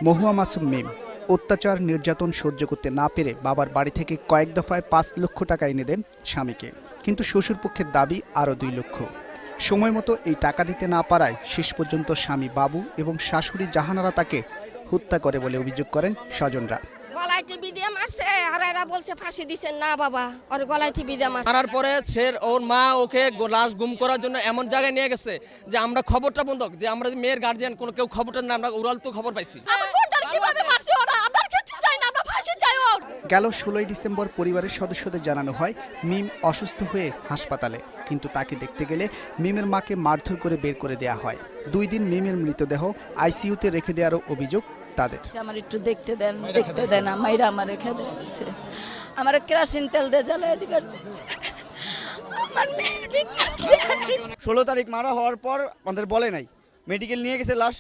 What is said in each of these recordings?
মহুয়া মাসুম মিম অত্যাচার নির্যাতন সহ্য করতে না পেরে বাবার বাড়ি থেকে কয়েক দফায় ৫ লক্ষ টাকা এনে দেন স্বামীকে, কিন্তু শ্বশুরপক্ষের দাবি আরও ২ লক্ষ। সময় মতো এই টাকা দিতে না পারায় শেষ পর্যন্ত স্বামী বাবু এবং শাশুড়ি জাহানারা তাকে হত্যা করে বলে অভিযোগ করেন স্বজনরা। গলায় টিপি দিয়ে মারছে আর এরা বলছে ফাঁসি দিছেন না বাবা, ওর গলায় টিপি দিয়ে মারছে। মারার পরে ওর মা ওকে লাশ গুম করার জন্য এমন জায়গায় নিয়ে গেছে যে আমরা খবরটা বন্ধ, যে আমরা মেয়ের গার্জিয়ান কোনো কেউ খবরটা না, আমরা উড়াল তো খবর পাইছি। কিভাবে মারছে ওরা, আমরা কিছু চাই না, আমরা ফাঁসি চাই। গেল ১৬ ডিসেম্বর পরিবারের সদস্যদের জানানো হয় মিম অসুস্থ হয়ে হাসপাতালে, কিন্তু তাকে দেখতে গেলে মিমের মাকে মারধর করে বের করে দেয়া হয়। ২ দিন মিমের মৃতদেহ আইসিইউতে রেখে দেওয়ারও অভিযোগ তাদের। আমার একটু দেখতে দেন মাইরা আমার রেখে দিচ্ছে, আমার কেরোসিন তেল দিয়ে জ্বালিয়ে দিবার চাইছে, আমার মেয়ের বিচার চাই। ১৬ তারিখ মারা হওয়ার পর আমাদের বলে নাই, মেডিকেল নিয়ে গেছে, লাশ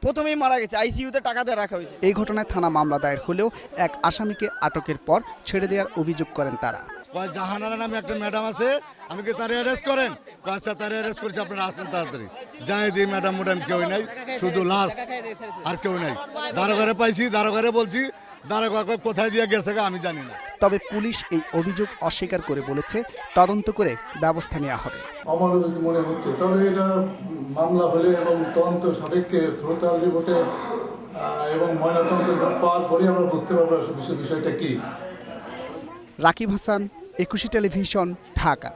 প্রথমেই মারা গেছে, আইসিইউতে টাকা দিয়ে রাখা হয়েছে। এই ঘটনায় থানা মামলা দায়ের হলেও এক আসামিকে আটকের পর ছেড়ে দেওয়ার অভিযোগ করেন তারা। জাহানারা নামে একটা ম্যাডাম আছে, আমি কি তার অ্যারেস্ট করেন? আচ্ছা, তার অ্যারেস্ট করেছি, আপনারা আসেন তাড়াতাড়ি। যাই দিই ম্যাডাম কেউ নাই, শুধু লাশ আর কেউ নাই। দারোগারে পাইছি, দারোগারে বলছি, দারোগা কোথায় দিয়ে গেছে আমি জানি না। তবে পুলিশ এই অভিযোগ অস্বীকার করে বলেছে তদন্ত করে ব্যবস্থা নেওয়া হবে। আমার মনে হচ্ছে, তবে এটা মামলা হলে এবং তদন্ত সাপেক্ষে থ্রোতাল রিপোর্টে এবং ময়নাতদন্ত পাওয়ার পরে আমরা বুঝতে পারবো বিষয়টা কি। রাকিব হাসান, একুশে টেলিভিশন, ঢাকা।